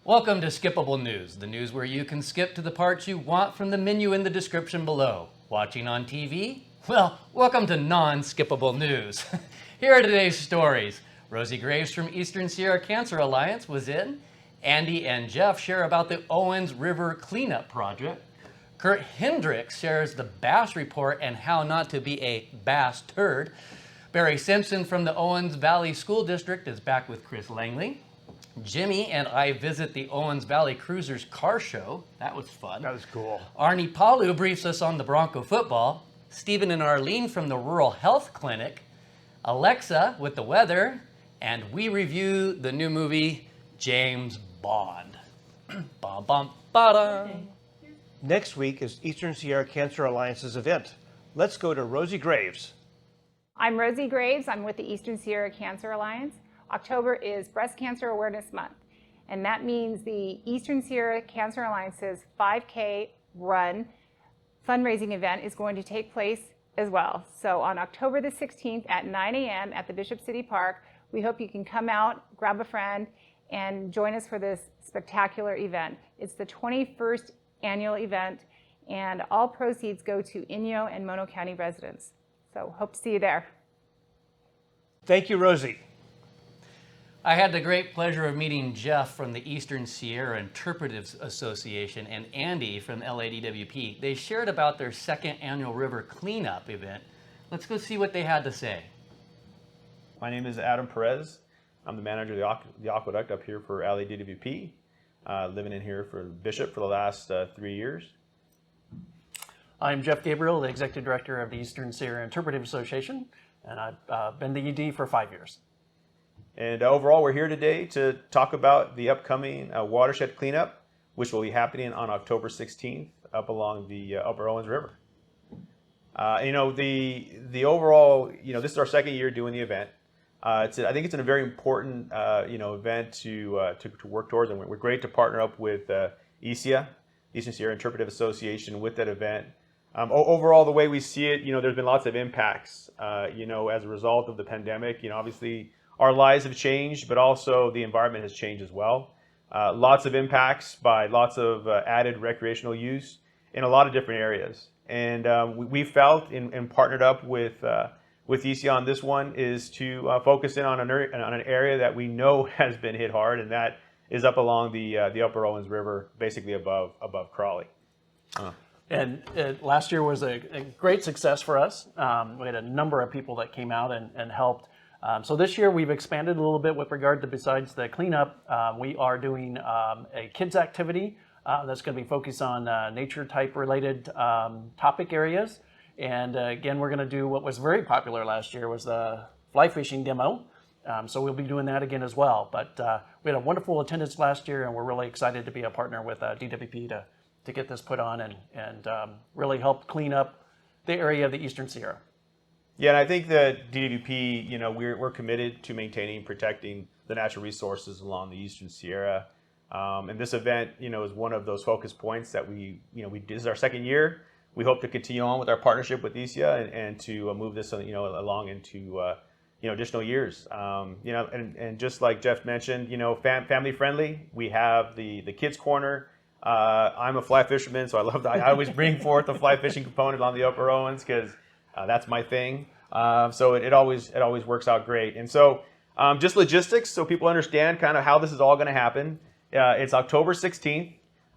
Welcome to Skippable News, the news where you can skip to the parts you want from the menu in the description below. Watching on TV? Well, welcome to non-skippable news. Here are today's stories. Rosie Graves from Eastern Sierra Cancer Alliance was in. Andy and Jeff share about the Owens River cleanup project. Kurt Hendricks shares the bass report and how not to be a bass turd. Barry Simpson from the Owens Valley School District is back with Chris Langley. Jimmy and I visit the Owens Valley Cruisers car show. That was fun. That was cool. Arnie Palu briefs us on the Bronco football. Stephen and Arlene from the Rural Health Clinic. Alexa with the weather. And we review the new movie, James Bond. Bum, bum, ba-da. Next week is Eastern Sierra Cancer Alliance's event. Let's go to Rosie Graves. I'm Rosie Graves. I'm with the Eastern Sierra Cancer Alliance. October is Breast Cancer Awareness Month, and that means the Eastern Sierra Cancer Alliance's 5K run fundraising event is going to take place as well. So on October the 16th at 9 a.m. at the Bishop City Park, we hope you can come out, grab a friend, and join us for this spectacular event. It's the 21st annual event, and all proceeds go to Inyo and Mono County residents. So hope to see you there. Thank you, Rosie. I had the great pleasure of meeting Jeff from the Eastern Sierra Interpretive Association and Andy from LADWP. They shared about their second annual river cleanup event. Let's go see what they had to say. My name is Adam Perez. I'm the manager of the aqueduct up here for LADWP, living in here for Bishop for the last 3 years. I'm Jeff Gabriel, the Executive Director of the Eastern Sierra Interpretive Association, and I've been the ED for 5 years. And overall, we're here today to talk about the upcoming watershed cleanup, which will be happening on October 16th up along the Upper Owens River. The overall, this is our second year doing the event. I think it's a very important, event to work towards, and we're great to partner up with ESCA, Eastern Sierra Interpretive Association, with that event. Overall, the way we see it, there's been lots of impacts, as a result of the pandemic. Obviously, our lives have changed, but also the environment has changed as well. Lots of impacts by lots of added recreational use in a lot of different areas. And we felt and partnered up with ESCA on this one is to focus in on an area that we know has been hit hard, and that is up along the Upper Owens River, basically above Crawley. And last year was a great success for us. We had a number of people that came out and helped. So this year we've expanded a little bit with regard to, besides the cleanup, we are doing a kids activity that's going to be focused on nature type related topic areas. And again, we're going to do what was very popular last year was the fly fishing demo. So we'll be doing that again as well. But we had a wonderful attendance last year, and we're really excited to be a partner with DWP to get this put on and really help clean up the area of the Eastern Sierra. Yeah, and I think that DWP, we're committed to maintaining and protecting the natural resources along the Eastern Sierra. And this event, is one of those focus points that this is our second year. We hope to continue on with our partnership with ESCA and to move this, along into, additional years. And just like Jeff mentioned, family friendly. We have the kids corner. I'm a fly fisherman, so I love that. I always bring forth the fly fishing component on the Upper Owens because that's my thing. So it always works out great. And so just logistics, so people understand kind of how this is all going to happen. It's October 16th.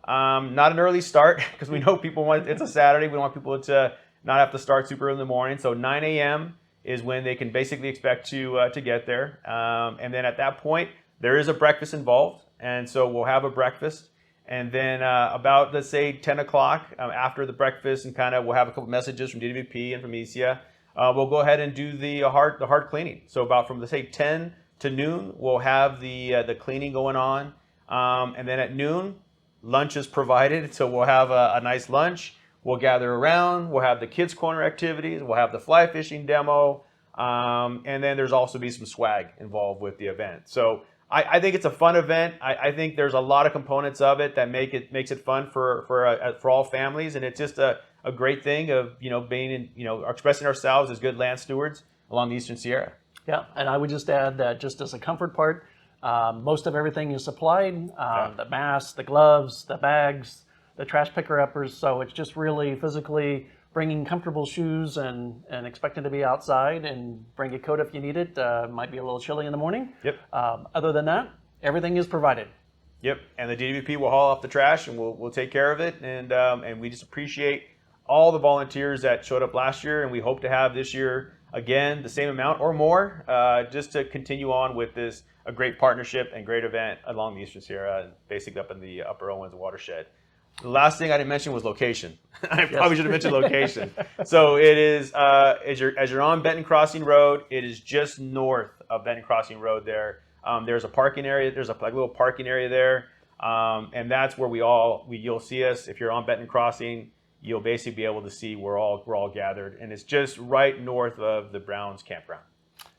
Not an early start because we know it's a Saturday. We don't want people to not have to start super early in the morning. So 9 a.m. is when they can basically expect to get there. And then at that point, there is a breakfast involved. And so we'll have a breakfast. And then about, let's say, 10 o'clock after the breakfast, and kind of we'll have a couple messages from DWP and from ESCA. We'll go ahead and do the hard cleaning. So about from, let's say, 10 to noon, we'll have the cleaning going on. And then at noon, lunch is provided. So we'll have a nice lunch. We'll gather around. We'll have the kids' corner activities. We'll have the fly fishing demo. And then there's also be some swag involved with the event. So I think it's a fun event. I think there's a lot of components of it that makes it fun for all families, and it's just a great thing of being expressing ourselves as good land stewards along the Eastern Sierra. Yeah, and I would just add that just as a comfort part, Most of everything is supplied, the masks, the gloves, the bags, the trash picker-uppers. So it's just really physically bringing comfortable shoes and expecting to be outside, and bring a coat if you need it. Might be a little chilly in the morning. Yep. Other than that, everything is provided. Yep, and the DWP will haul off the trash, and we'll take care of it. And we just appreciate all the volunteers that showed up last year, and we hope to have this year again the same amount or more, just to continue on with this a great partnership and great event along the Eastern Sierra, basically up in the Upper Owens watershed. The last thing I didn't mention was location. I probably should have mentioned location. So it is as you're on Benton Crossing Road, it is just north of Benton Crossing Road there. There's a parking area. There's a little parking area there, and that's where you'll see us. If you're on Benton Crossing, you'll basically be able to see we're all gathered, and it's just right north of the Browns campground.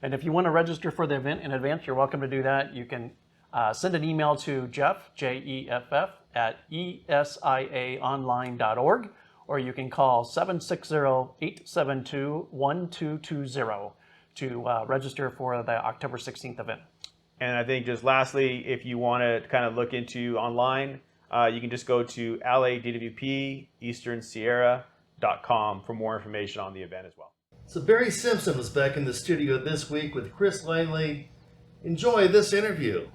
And if you want to register for the event in advance, you're welcome to do that. You can send an email to Jeff, Jeff, at esiaonline.org, or you can call 760-872-1220 to register for the October 16th event. And I think just lastly, if you want to kind of look into online, you can just go to ladwpeasternsierra.com for more information on the event as well. So Barry Simpson was back in the studio this week with Chris Langley. Enjoy this interview.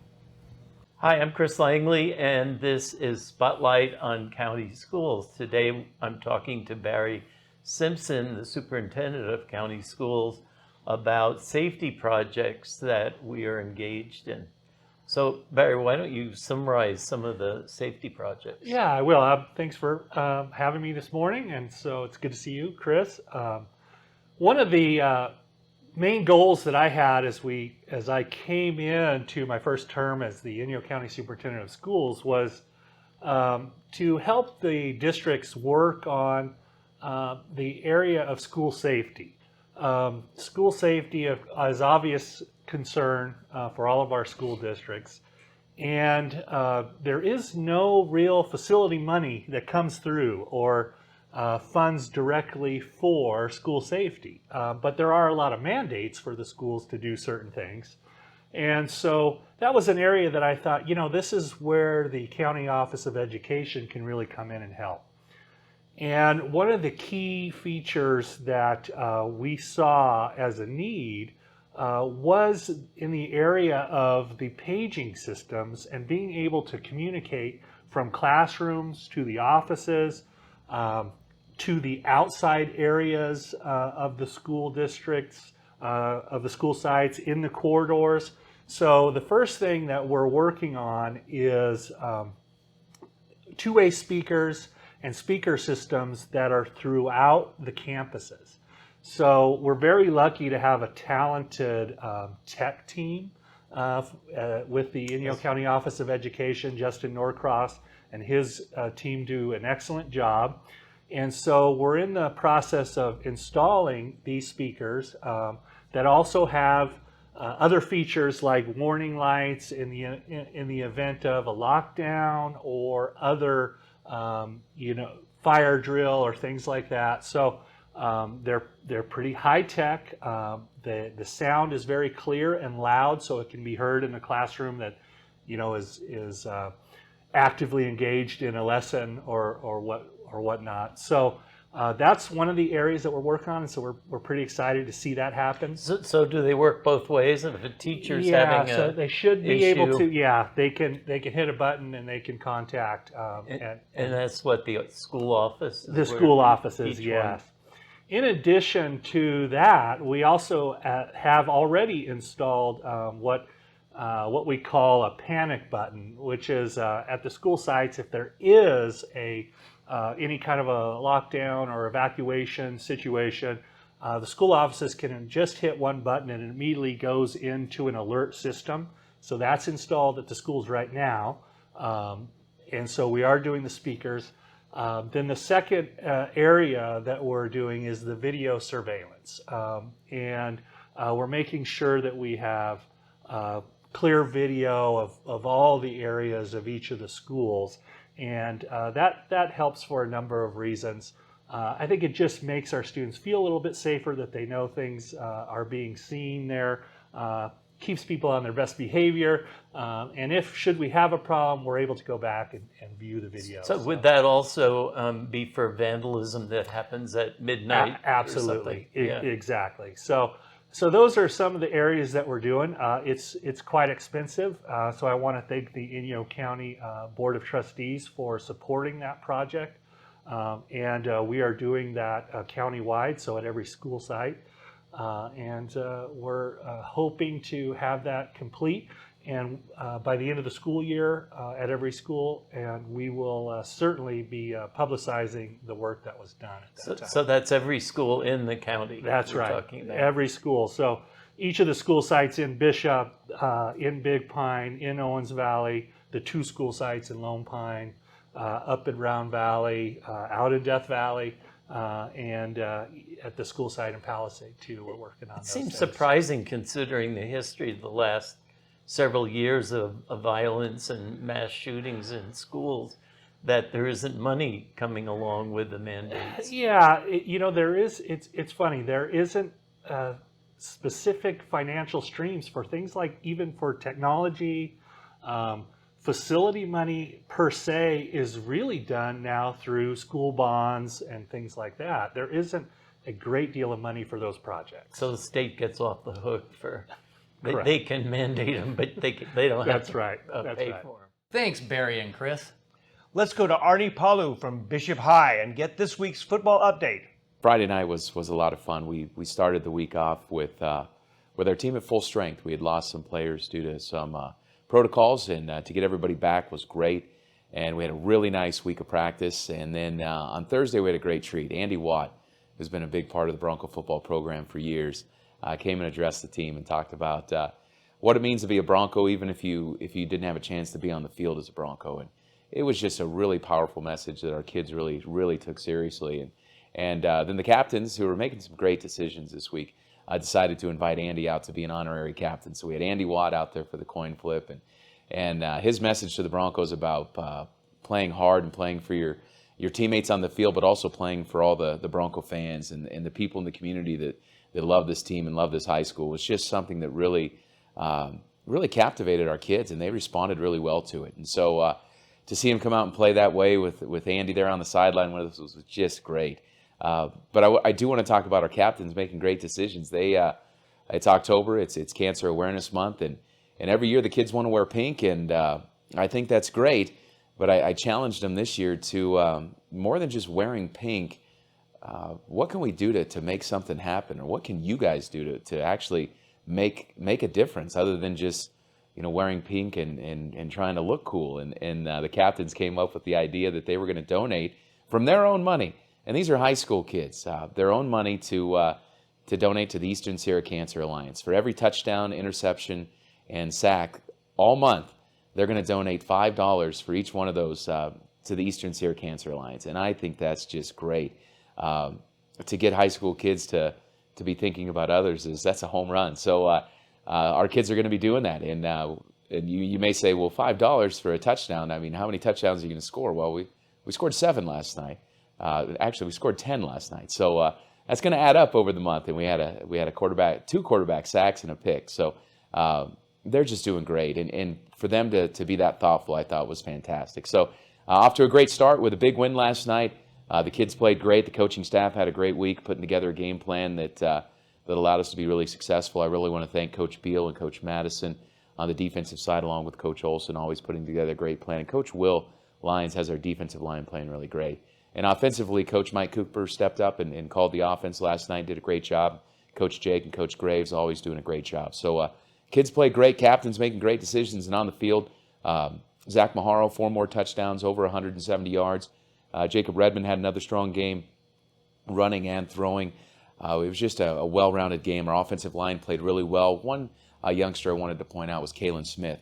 Hi, I'm Chris Langley, and this is Spotlight on County Schools. Today I'm talking to Barry Simpson, the superintendent of county schools, about safety projects that we are engaged in. So Barry, why don't you summarize some of the safety projects? Yeah, I will. Thanks for having me this morning, and so it's good to see you, Chris. One of the main goals that I had as I came into my first term as the Inyo County Superintendent of Schools was to help the districts work on the area of school safety. School safety is obvious concern for all of our school districts, and there is no real facility money that comes through or funds directly for school safety, but there are a lot of mandates for the schools to do certain things. And so that was an area that I thought, this is where the County Office of Education can really come in and help. And one of the key features that we saw as a need was in the area of the paging systems and being able to communicate from classrooms to the offices, to the outside areas of the school districts, of the school sites, in the corridors. So the first thing that we're working on is two-way speakers and speaker systems that are throughout the campuses. So we're very lucky to have a talented tech team with the Inyo County Office of Education. Justin Norcross and his team do an excellent job. And so we're in the process of installing these speakers that also have other features like warning lights in the event of a lockdown or other fire drill or things like that. So they're pretty high tech. The sound is very clear and loud, so it can be heard in a classroom that is actively engaged in a lesson or whatnot. So that's one of the areas that we're working on, and so we're pretty excited to see that happen. So do they work both ways? If a teacher's having so they should be issue, able to. Yeah, they can hit a button and they can contact. and that's what the school office. The school offices, yes. In addition to that, we also have already installed what we call a panic button, which is at the school sites if there is any kind of a lockdown or evacuation situation, the school offices can just hit one button and it immediately goes into an alert system. So that's installed at the schools right now. And so we are doing the speakers. Then the second area that we're doing is the video surveillance. And we're making sure that we have clear video of all the areas of each of the schools. And that helps for a number of reasons. I think it just makes our students feel a little bit safer that they know things are being seen there. keeps people on their best behavior. And if should we have a problem, we're able to go back and view the video. So would that also be for vandalism that happens at midnight? Absolutely, Yeah. Exactly. So those are some of the areas that we're doing. It's quite expensive, so I want to thank the Inyo County Board of Trustees for supporting that project. And we are doing that countywide, so at every school site. And we're hoping to have that complete and by the end of the school year at every school, and we will certainly be publicizing the work that was done at that time. So that's every school in the county. That's we're right, talking about. every school. So each of the school sites in Bishop, in Big Pine, in Owens Valley, the 2 school sites in Lone Pine, up in Round Valley, out in Death Valley, and at the school site in Palisade too. We're working on those. It seems things. surprising considering the history of the last several years of violence and mass shootings in schools that there isn't money coming along with the mandates. Yeah, there is. It's funny. There isn't specific financial streams for things like even for technology. Facility money per se is really done now through school bonds and things like that. There isn't a great deal of money for those projects. So the state gets off the hook for, Correct. they can mandate them, but they don't have That's to right. That's pay right. for them. Thanks, Barry and Chris. Let's go to Arnie Palu from Bishop High and get this week's football update. Friday night was a lot of fun. We started the week off with our team at full strength. We had lost some players due to some protocols, and to get everybody back was great. And we had a really nice week of practice. And then on Thursday we had a great treat. Andy Watt, who's been a big part of the Bronco football program for years, came and addressed the team and talked about what it means to be a Bronco, even if you didn't have a chance to be on the field as a Bronco. And it was just a really powerful message that our kids really took seriously. And then the captains, who were making some great decisions this week, decided to invite Andy out to be an honorary captain. So we had Andy Watt out there for the coin flip, and his message to the Broncos about playing hard and playing for your teammates on the field, but also playing for all the Bronco fans and the people in the community that love this team and love this high school was just something that really captivated our kids, and they responded really well to it. And so to see him come out and play that way with Andy there on the sideline with us was just great. But I do want to talk about our captains making great decisions. It's October, it's Cancer Awareness Month, and every year the kids want to wear pink, and I think that's great. But I challenged them this year to more than just wearing pink. What can we do to make something happen, or what can you guys do to actually make a difference other than just wearing pink and trying to look cool? And the captains came up with the idea that they were going to donate from their own money. And these are high school kids, their own money to donate to the Eastern Sierra Cancer Alliance. For every touchdown, interception, and sack all month, they're going to donate $5 for each one of those to the Eastern Sierra Cancer Alliance. And I think that's just great. To get high school kids to be thinking about others, that's a home run. So our kids are going to be doing that. And you may say, well, $5 for a touchdown. I mean, how many touchdowns are you going to score? Well, we scored 7 last night. Actually, we scored 10 last night, so that's going to add up over the month. And we had a 2 quarterback sacks and a pick. So they're just doing great, and for them to be that thoughtful, I thought was fantastic. So off to a great start with a big win last night. The kids played great. The coaching staff had a great week putting together a game plan that allowed us to be really successful. I really want to thank Coach Beal and Coach Madison on the defensive side, along with Coach Olson, always putting together a great plan. And Coach Will Lyons has our defensive line playing really great. And offensively, Coach Mike Cooper stepped up and called the offense last night, did a great job. Coach Jake and Coach Graves always doing a great job. So kids played great, captains making great decisions, and on the field, Zach Maharo, 4 more touchdowns, over 170 yards. Jacob Redmond had another strong game, running and throwing. It was just a well-rounded game. Our offensive line played really well. One youngster I wanted to point out was Kalen Smith.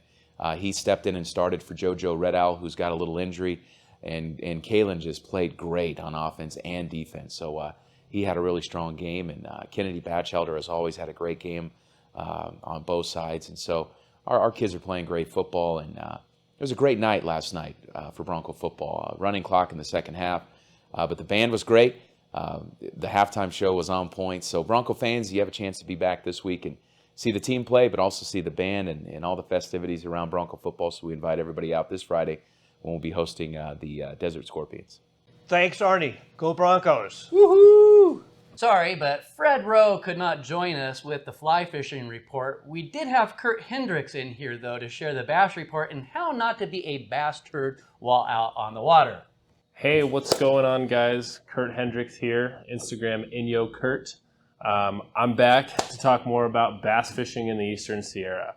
He stepped in and started for JoJo Red Owl, who's got a little injury. And Kalen just played great on offense and defense. So he had a really strong game. And Kennedy Batchelder has always had a great game on both sides. And so our kids are playing great football. And it was a great night last night for Bronco football. Running clock in the second half. But the band was great. The halftime show was on point. So Bronco fans, you have a chance to be back this week and see the team play, but also see the band and all the festivities around Bronco football. So we invite everybody out this Friday when we'll be hosting the Desert Scorpions. Thanks, Arnie. Go Broncos. Woohoo! Sorry, but Fred Rowe could not join us with the fly fishing report. We did have Kurt Hendricks in here, though, to share the bass report and how not to be a bass turd while out on the water. Hey, what's going on, guys? Kurt Hendricks here, Instagram InyoKurt. I'm back to talk more about bass fishing in the Eastern Sierra.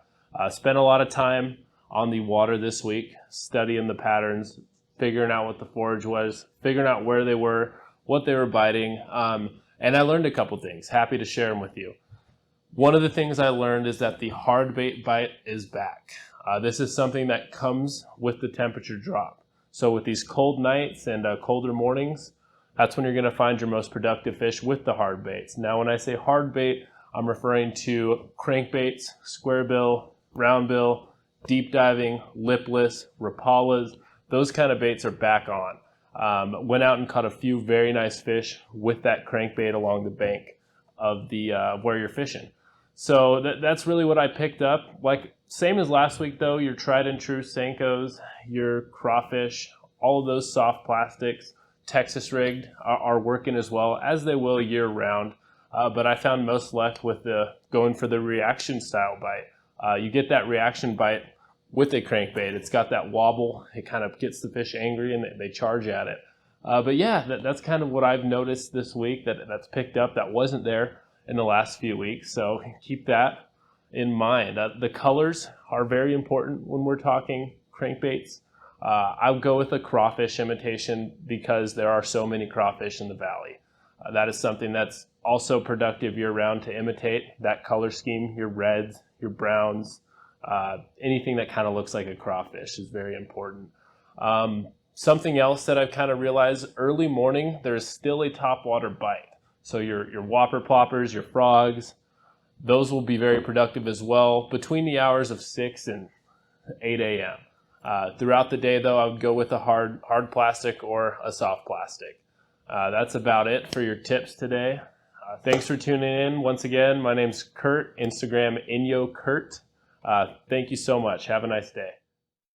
Spent a lot of time on the water this week, studying the patterns, figuring out what the forage was, figuring out where they were, what they were biting, and I learned a couple things. Happy to share them with you. One of the things I learned is that the hard bait bite is back. This is something that comes with the temperature drop. So with these cold nights and colder mornings, that's when you're going to find your most productive fish with the hard baits. Now, when I say hard bait, I'm referring to crankbaits, squarebill, roundbill, deep diving, lipless, rapalas. Those kind of baits are back on. Went out and caught a few very nice fish with that crankbait along the bank of the where you're fishing. So that's really what I picked up. Like same as last week though, your tried and true Senkos, your crawfish, all of those soft plastics, Texas rigged are working as well, as they will year round. But I found most luck with going for the reaction style bite. You get that reaction bite with a crankbait. It's got that wobble. It kind of gets the fish angry and they charge at it. But yeah, that's kind of what I've noticed this week that's picked up that wasn't there in the last few weeks. So keep that in mind. The colors are very important when we're talking crankbaits. I'll go with a crawfish imitation because there are so many crawfish in the valley. That is something that's also productive year-round to imitate. That color scheme, your reds, your browns, anything that kind of looks like a crawfish is very important. Something else that I've kind of realized, early morning, there's still a topwater bite. So your whopper ploppers, your frogs, those will be very productive as well between the hours of 6 and 8 a.m. Throughout the day, though, I would go with a hard plastic or a soft plastic. That's about it for your tips today. Thanks for tuning in. Once again, my name's Kurt, Instagram InyoKurt. Thank you so much. Have a nice day.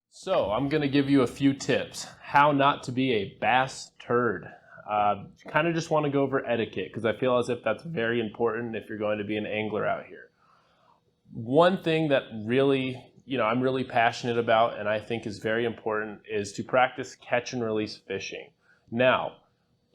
So I'm going to give you a few tips. How not to be a bass turd. Kind of just want to go over etiquette because I feel as if that's very important if you're going to be an angler out here. One thing that really, I'm really passionate about and I think is very important is to practice catch and release fishing. Now,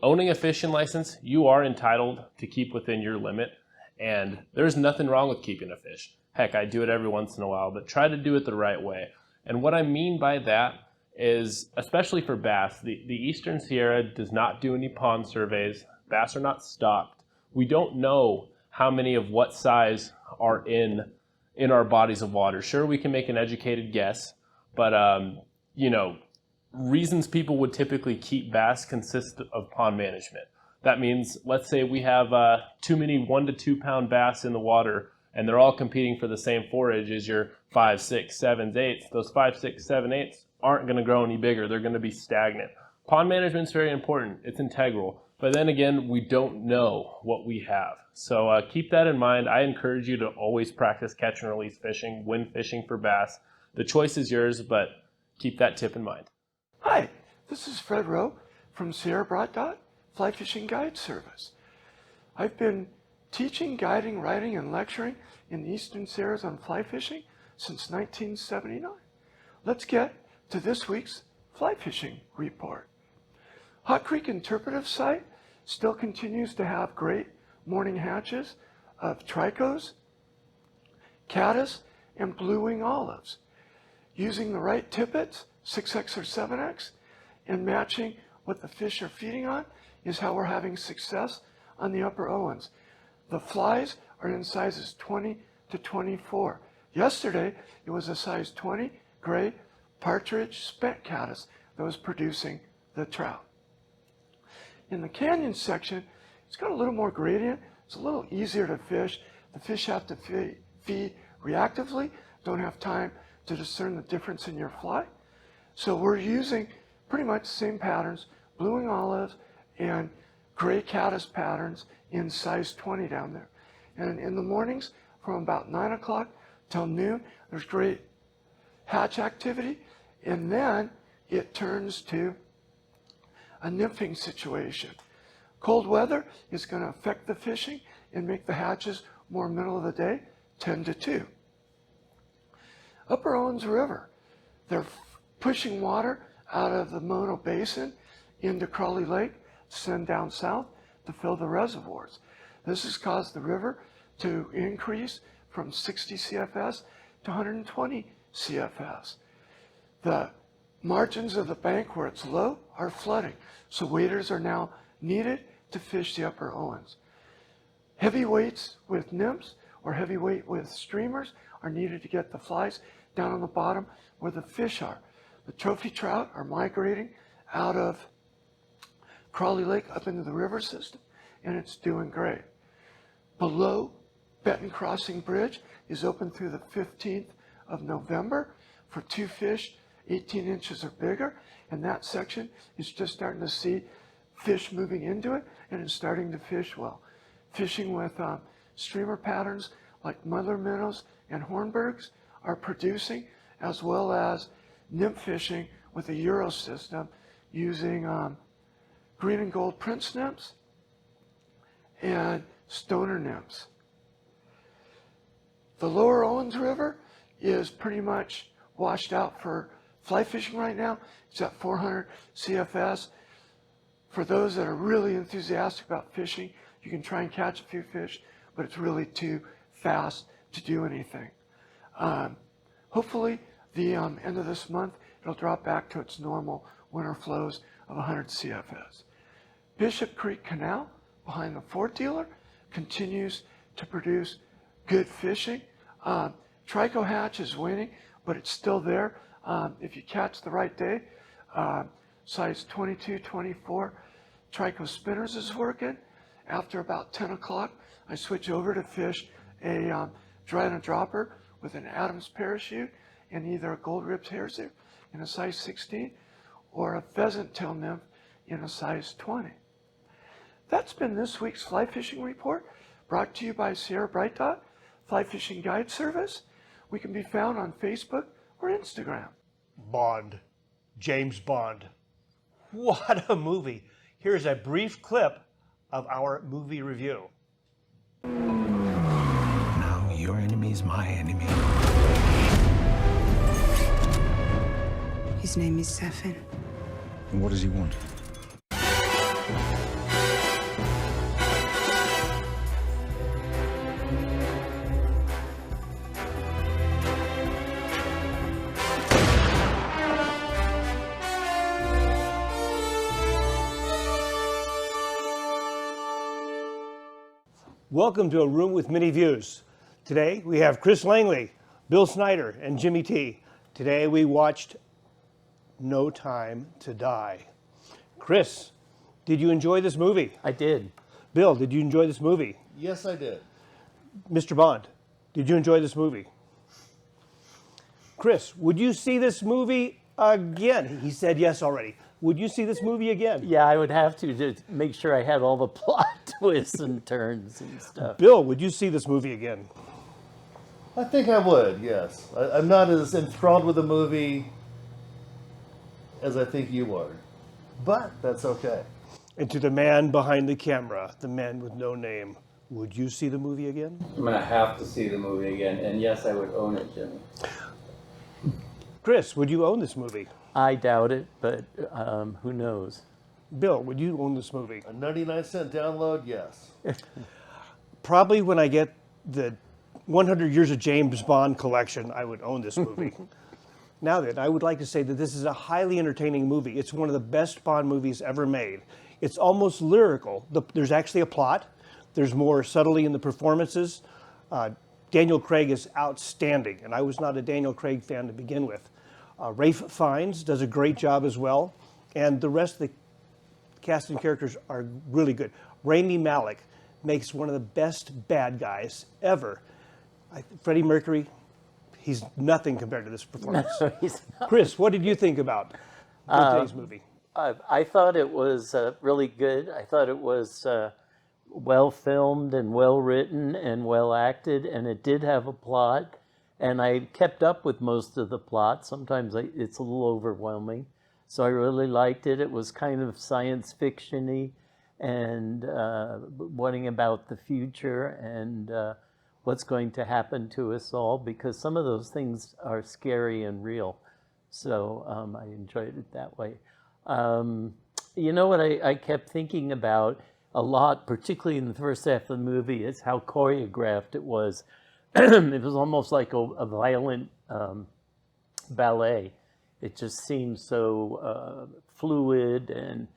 owning a fishing license, you are entitled to keep within your limit, and there's nothing wrong with keeping a fish. Heck, I do it every once in a while, but try to do it the right way. And what I mean by that is, especially for bass, the Eastern Sierra does not do any pond surveys. Bass are not stocked. We don't know how many of what size are in our bodies of water. Sure, we can make an educated guess, but reasons people would typically keep bass consist of pond management. That means, let's say we have too many 1 to 2 pound bass in the water, and they're all competing for the same forage as your 5, 6, 7, 8. Those 5, 6, 7, 8 aren't going to grow any bigger. They're going to be stagnant. Pond management is very important. It's integral. But then again, we don't know what we have. So keep that in mind. I encourage you to always practice catch and release fishing when fishing for bass. The choice is yours, but keep that tip in mind. Hi, this is Fred Rowe from Sierra Broad Dot Fly Fishing Guide Service. I've been teaching, guiding, writing, and lecturing in the Eastern Sierras on fly fishing since 1979. Let's get to this week's fly fishing report. Hot Creek Interpretive Site still continues to have great morning hatches of tricos, caddis, and blue-wing olives. Using the right tippets, 6X or 7X, and matching what the fish are feeding on is how we're having success on the upper Owens. The flies are in sizes 20 to 24. Yesterday, it was a size 20 gray partridge spent caddis that was producing the trout. In the canyon section, it's got a little more gradient. It's a little easier to fish. The fish have to feed reactively, don't have time to discern the difference in your fly. So we're using pretty much the same patterns, blue-wing olives and gray caddis patterns in size 20 down there. And in the mornings, from about 9 o'clock till noon. There's great hatch activity, and then it turns to a nymphing situation. Cold weather is going to affect the fishing and make the hatches more middle of the day, 10 to 2. Upper Owens River, they're pushing water out of the Mono Basin into Crawley Lake to send down south to fill the reservoirs. This has caused the river to increase from 60 CFS to 120 CFS. The margins of the bank where it's low are flooding, so waders are now needed to fish the upper Owens. Heavy weights with nymphs or heavy weight with streamers are needed to get the flies down on the bottom where the fish are. The trophy trout are migrating out of Crawley Lake up into the river system, and it's doing great. Below Benton Crossing Bridge is open through the 15th of November for 2 fish 18 inches or bigger, and that section is just starting to see fish moving into it, and it's starting to fish well. Fishing with streamer patterns like mother minnows and hornbergs are producing, as well as nymph fishing with a Euro system using green and gold prince nymphs and stoner nymphs. The lower Owens River is pretty much washed out for fly fishing right now. It's at 400 CFS. For those that are really enthusiastic about fishing, you can try and catch a few fish, but it's really too fast to do anything. Hopefully, the end of this month, it'll drop back to its normal winter flows of 100 CFS. Bishop Creek Canal, behind the Fort Dealer, continues to produce good fishing. Trico hatch is waning, but it's still there. If you catch the right day, size 22, 24, Trico spinners is working. After about 10 o'clock, I switch over to fish a dry dropper with an Adams parachute and either a gold ribbed hair's in a size 16 or a pheasant tail nymph in a size 20. That's been this week's fly fishing report, brought to you by Sierra Bright Dot Fly Fishing Guide Service. We can be found on Facebook or Instagram. Bond. James Bond. What a movie. Here's a brief clip of our movie review. Now your enemy is my enemy. His name is Sefin. And what does he want? Welcome to A Room with Many Views. Today we have Chris Langley, Bill Snyder, and Jimmy T. Today we watched No Time to Die. Chris, did you enjoy this movie? I did. Bill, did you enjoy this movie? Yes, I did. Mr. Bond, did you enjoy this movie? Chris, would you see this movie again? He said yes already. Would you see this movie again? Yeah, I would have to make sure I had all the plot twists and turns and stuff. Bill, would you see this movie again? I think I would, yes. I'm not as enthralled with the movie as I think you are, but that's okay. And to the man behind the camera, the man with no name, would you see the movie again? I'm going to have to see the movie again, and yes, I would own it, Jimmy. Chris, would you own this movie? I doubt it, but who knows? Bill, would you own this movie? A 99-cent download, yes. Probably when I get the 100 Years of James Bond collection, I would own this movie. Now then, I would like to say that this is a highly entertaining movie. It's one of the best Bond movies ever made. It's almost lyrical. There's actually a plot. There's more subtlety in the performances. Daniel Craig is outstanding, and I was not a Daniel Craig fan to begin with. Ralph Fiennes does a great job as well, and the rest of the cast and characters are really good. Rami Malek makes one of the best bad guys ever. Freddie Mercury, he's nothing compared to this performance. No, he's not. Chris, what did you think about today's movie? I thought it was really good. I thought it was well filmed and well written and well acted, and it did have a plot. And I kept up with most of the plot. Sometimes it's a little overwhelming. So I really liked it. It was kind of science fiction-y and warning about the future and what's going to happen to us all, because some of those things are scary and real. So I enjoyed it that way. You know what I kept thinking about a lot, particularly in the first half of the movie, is how choreographed it was. It was almost like a violent ballet. It just seemed so fluid, and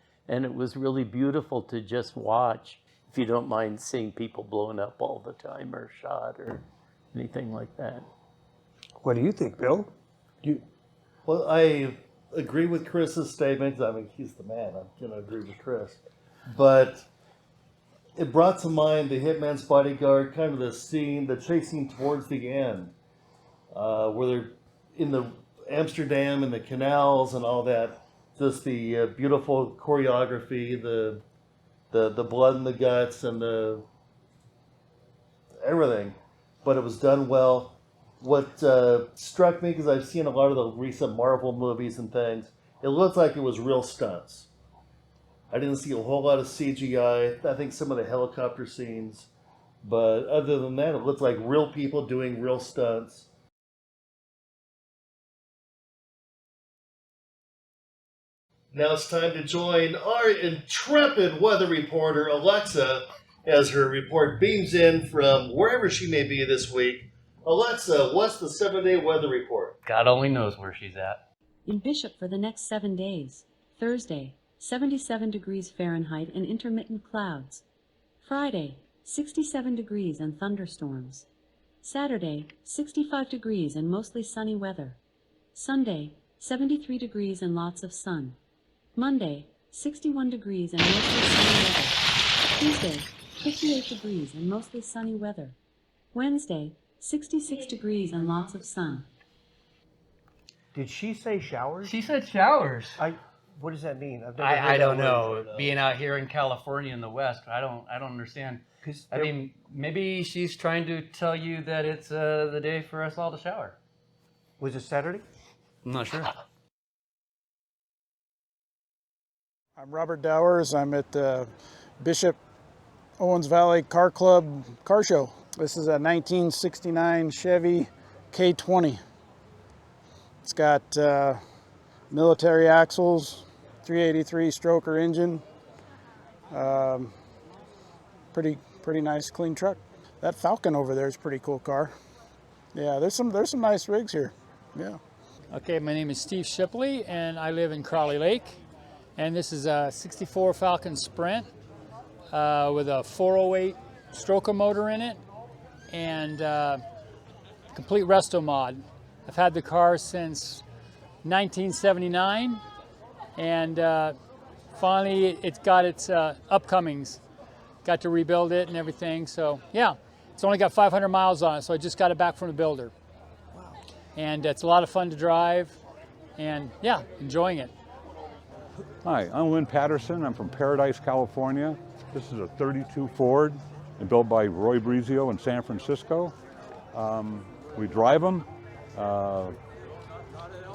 it was really beautiful to just watch, if you don't mind seeing people blown up all the time or shot or anything like that. What do you think, Bill? Well, I agree with Chris's statement. I mean, he's the man. I'm going to agree with Chris. But it brought to mind the Hitman's Bodyguard, kind of the scene, the chasing towards the end, where they're in the Amsterdam and the canals and all that. Just the beautiful choreography, the blood and the guts and the everything. But it was done well. What struck me, because I've seen a lot of the recent Marvel movies and things, it looked like it was real stunts. I didn't see a whole lot of CGI. I think some of the helicopter scenes. But other than that, it looked like real people doing real stunts. Now it's time to join our intrepid weather reporter, Alexa, as her report beams in from wherever she may be this week. Alexa, what's the 7-day weather report? God only knows where she's at. In Bishop for the next 7 days. Thursday, 77 degrees Fahrenheit and intermittent clouds. Friday, 67 degrees and thunderstorms. Saturday, 65 degrees and mostly sunny weather. Sunday, 73 degrees and lots of sun. Monday, 61 degrees and mostly sunny weather. Tuesday, 58 degrees and mostly sunny weather. Wednesday, 66 degrees and lots of sun. Did she say showers? She said showers. What does that mean? I've never heard I don't that know. word. Being out here in California in the West, I don't understand. I mean, maybe she's trying to tell you that it's the day for us all to shower. Was it Saturday? I'm not sure. I'm Robert Dowers. I'm at the Bishop Owens Valley Car Club car show. This is a 1969 Chevy K20. It's got military axles, 383 stroker engine. Pretty nice, clean truck. That Falcon over there is a pretty cool car. Yeah, there's some nice rigs here. Yeah. Okay, my name is Steve Shipley, and I live in Crowley Lake. And this is a 64 Falcon Sprint with a 408 stroker motor in it and complete resto mod. I've had the car since 1979, and finally it's got its upcomings. Got to rebuild it and everything, so yeah. It's only got 500 miles on it, so I just got it back from the builder. Wow. And it's a lot of fun to drive, and yeah, enjoying it. Hi, I'm Lynn Patterson. I'm from Paradise, California. This is a 32 Ford and built by Roy Brizio in San Francisco. We drive them.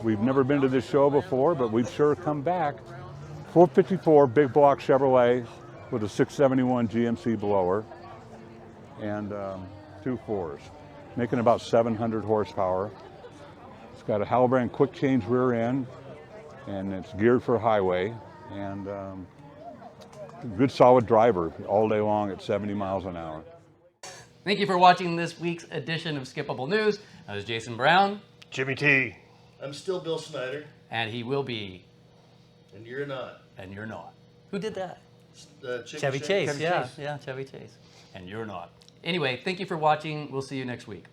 We've never been to this show before, but we've sure come back. 454 big block Chevrolet with a 671 GMC blower and 2 4s, making about 700 horsepower. It's got a Halbrand quick change rear end, and it's geared for highway, and good solid driver all day long at 70 miles an hour. Thank you for watching this week's edition of Skippable News. I was Jason Brown. Jimmy T. I'm still Bill Snyder. And he will be. And you're not. And you're not. Who did that? Chevy Chase. Chase. Yeah, Chevy Chase. And you're not. Anyway, thank you for watching. We'll see you next week.